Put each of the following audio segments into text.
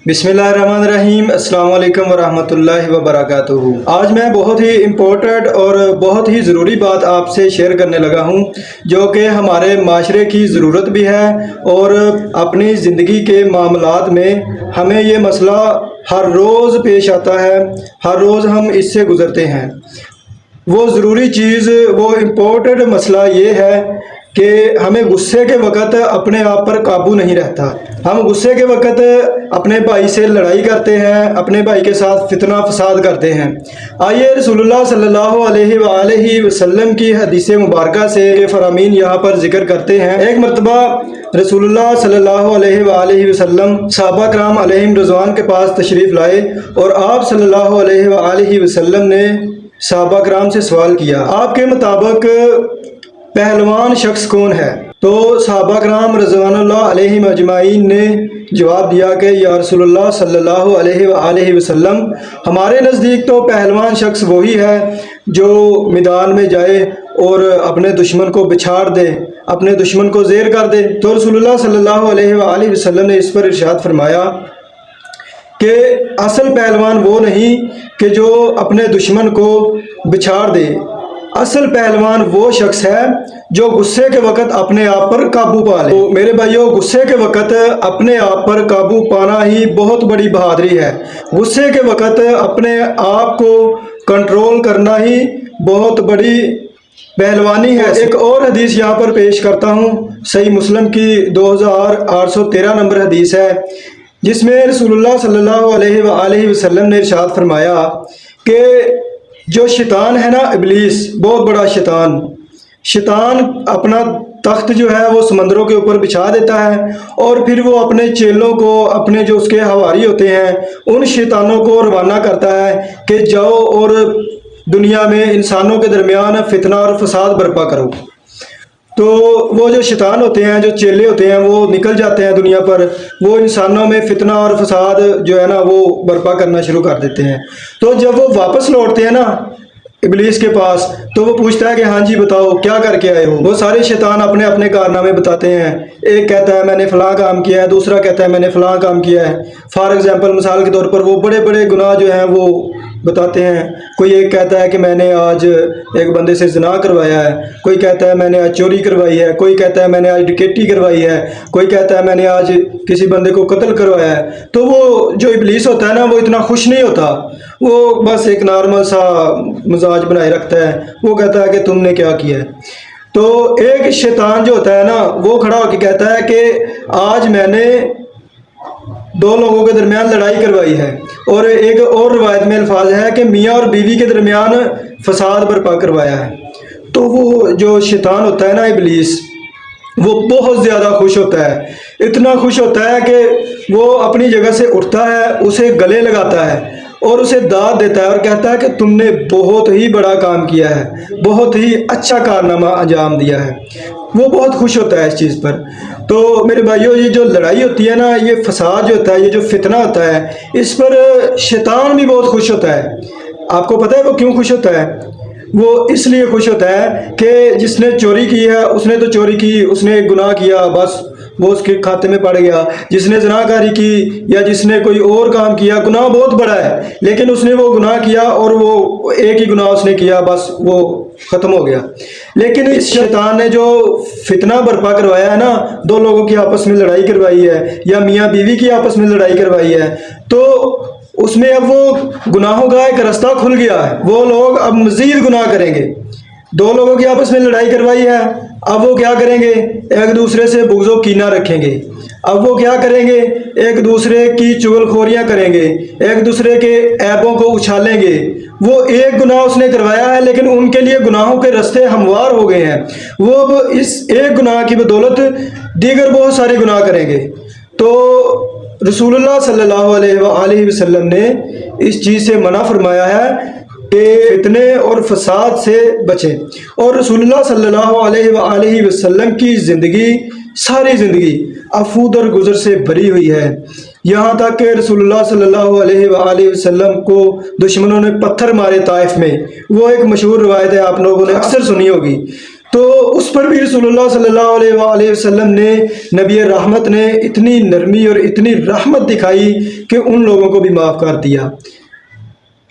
बिस्मिल्लाहिर्रहमानिर्रहीम। अस्सलाम वालेकुम वरहमतुल्लाहि वबरकातुहू। आज मैं बहुत ही इम्पोर्टेंट और बहुत ही ज़रूरी बात आपसे शेयर करने लगा हूँ, जो कि हमारे माशरे की ज़रूरत भी है और अपनी ज़िंदगी के मामलात में हमें ये मसला हर रोज़ पेश आता है, हर रोज़ हम इससे गुज़रते हैं। वो ज़रूरी चीज़, वो इम्पोर्टेंट मसला ये है कि हमें गुस्से के वक़्त अपने आप पर काबू नहीं रहता। हम गुस्से के वक़्त अपने भाई से लड़ाई करते हैं, अपने भाई के साथ फितना फसाद करते हैं। आइए रसूलुल्लाह सल्लल्लाहु अलैहि वसल्लम की हदीस मुबारका से फरामीन यहाँ पर जिक्र करते हैं। एक मरतबा रसूलुल्लाह सल्लल्लाहु अलैहि वसल्लम सहाबा कराम अलैहिम रिज़वान के पास तशरीफ़ लाए और आप सल्लल्लाहु अलैहि वसल्लम ने सहाबा कराम से सवाल किया, आपके मुताबिक पहलवान शख्स कौन है? तो सहाबा कराम रज़वानुल्लाह अलैहिम अजमाइन ने जवाब दिया कि या रसूलुल्लाह सल्लल्लाहु अलैहि वसल्लम, हमारे नज़दीक तो पहलवान शख्स वही है जो मैदान में जाए और अपने दुश्मन को बिछाड़ दे, अपने दुश्मन को ज़ेर कर दे। तो रसूलुल्लाह सल्लल्लाहु अलैहि वसल्लम ने इस पर इरशाद फरमाया कि असल पहलवान वो नहीं कि जो अपने दुश्मन को बिछाड़ दे, असल पहलवान वो शख्स है जो गुस्से के वक़्त अपने आप पर काबू पा ले। तो मेरे भाइयों, गुस्से के वक़्त अपने आप पर काबू पाना ही बहुत बड़ी बहादुरी है। गुस्से के वक़्त अपने आप को कंट्रोल करना ही बहुत बड़ी पहलवानी है। एक और हदीस यहाँ पर पेश करता हूँ, सही मुस्लिम की 2813 नंबर हदीस है, जिसमें रसूलुल्लाह सल्लल्लाहु अलैहि वसल्लम ने इरशाद फरमाया कि जो शैतान है ना, इब्लीस, बहुत बड़ा शैतान अपना तख्त जो है वो समंदरों के ऊपर बिछा देता है और फिर वो अपने चेलों को, अपने जो उसके हवारी होते हैं, उन शैतानों को रवाना करता है कि जाओ और दुनिया में इंसानों के दरमियान फितना और फसाद बर्पा करो। तो वो जो शैतान होते हैं, जो चेले होते हैं, वो निकल जाते हैं दुनिया पर, वो इंसानों में फितना और फसाद जो है ना वो बर्पा करना शुरू कर देते हैं। तो जब वो वापस लौटते हैं ना इब्लीस के पास, तो वो पूछता है कि हाँ जी बताओ क्या करके आए हो। वो सारे शैतान अपने अपने कारनामे बताते हैं। एक कहता है मैंने फ़लाँ काम किया है, दूसरा कहता है मैंने फ़लाँ काम किया है। फॉर एग्जांपल, मिसाल के तौर पर वो बड़े बड़े गुनाह जो हैं वो बताते हैं। कोई एक कहता है कि मैंने आज एक बंदे से ज़िना करवाया है, कोई कहता है मैंने आज चोरी करवाई है, कोई कहता है मैंने आज डकैती करवाई है, कोई कहता है मैंने आज किसी बंदे को कत्ल करवाया है। तो वो जो इब्लीस होता है ना, वो इतना खुश नहीं होता, वो बस एक नॉर्मल सा मिजाज बनाए रखता है। वो कहता है कि तुमने क्या किया है। तो एक शैतान जो होता है ना, वो खड़ा होकर कहता है कि आज मैंने दो लोगों के दरमियान लड़ाई करवाई है, और एक और रिवायत में अल्फाज है कि मियाँ और बीवी के दरमियान फसाद बर्पा करवाया है। तो वो जो शैतान होता है ना, इब्लीस, वो बहुत ज़्यादा खुश होता है, इतना खुश होता है कि वो अपनी जगह से उठता है, उसे गले लगाता है और उसे दाद देता है और कहता है कि तुमने बहुत ही बड़ा काम किया है, बहुत ही अच्छा कारनामा अंजाम दिया है। वो बहुत खुश होता है इस चीज़ पर। तो मेरे भाइयों, ये जो लड़ाई होती है ना, ये फसाद जो होता है, ये जो फितना होता है, इस पर शैतान भी बहुत खुश होता है। आपको पता है वो क्यों खुश होता है? वो इसलिए खुश होता है कि जिसने चोरी की है उसने तो चोरी की, उसने एक गुनाह किया, बस वो उसके खाते में पड़ गया। जिसने ज़नाकारी की या जिसने कोई और काम किया, गुनाह बहुत बड़ा है, लेकिन उसने वो गुनाह किया और वो एक ही गुनाह उसने किया, बस वो ख़त्म हो गया। लेकिन इस शैतान ने जो फितना बर्पा करवाया है ना, दो लोगों की आपस में लड़ाई करवाई है या मियाँ बीवी की आपस में लड़ाई करवाई है, तो उसमें अब वो गुनाहों का एक रास्ता खुल गया है। वो लोग अब मज़ीद गुनाह करेंगे। दो लोगों की आपस में लड़ाई करवाई है, अब वो क्या करेंगे? एक दूसरे से बुग़्ज़ व कीना रखेंगे। अब वो क्या करेंगे? एक दूसरे की चुगलखोरियाँ करेंगे, एक दूसरे के ऐबों को उछालेंगे। वो एक गुनाह उसने करवाया है, लेकिन उनके लिए गुनाहों के रास्ते हमवार हो गए हैं। वो अब इस एक गुनाह की बदौलत दीगर बहुत सारे गुनाह करेंगे। तो रसूलुल्लाह सल्लल्लाहु अलैहि वसल्लम ने इस चीज़ से मना फरमाया है कि फितने और फसाद से बचें। और रसूलुल्लाह सल्लल्लाहु अलैहि वसल्लम की ज़िंदगी, सारी ज़िंदगी अफूद और गुज़र से भरी हुई है। यहाँ तक कि रसूलुल्लाह सल्लल्लाहु अलैहि वसल्लम को दुश्मनों ने पत्थर मारे ताइफ में। वो एक मशहूर रवायत है, आप लोगों ने अक्सर सुनी होगी। تو اس پر بھی رسول اللہ صلی اللہ علیہ وآلہ وسلم نے، نبی رحمت نے اتنی نرمی اور اتنی رحمت دکھائی کہ ان لوگوں کو بھی معاف کر دیا۔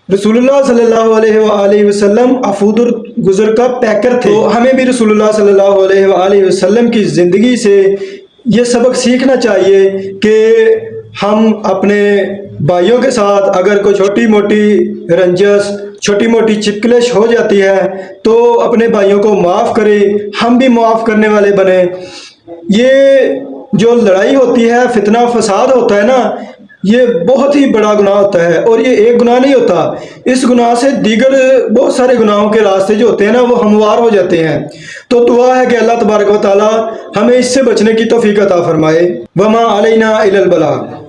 رسول اللہ صلی اللہ علیہ وآلہ وسلم عفو درگزر کا پیکر تھے، تو ہمیں بھی رسول اللہ صلی اللہ علیہ وآلہ وسلم کی زندگی سے یہ سبق سیکھنا چاہیے کہ ہم اپنے بھائیوں کے ساتھ اگر کوئی چھوٹی موٹی رنجش، چھوٹی موٹی چپکلش ہو جاتی ہے تو اپنے بھائیوں کو معاف کریں، ہم بھی معاف کرنے والے بنیں۔ یہ جو لڑائی ہوتی ہے، فتنہ فساد ہوتا ہے نا، یہ بہت ہی بڑا گناہ ہوتا ہے، اور یہ ایک گناہ نہیں ہوتا، اس گناہ سے دیگر بہت سارے گناہوں کے راستے جو ہوتے ہیں نا وہ ہموار ہو جاتے ہیں۔ تو دعا ہے کہ اللہ تبارک و تعالی ہمیں اس سے بچنے کی توفیق عطا فرمائے۔ وما علینا الا البلاغ۔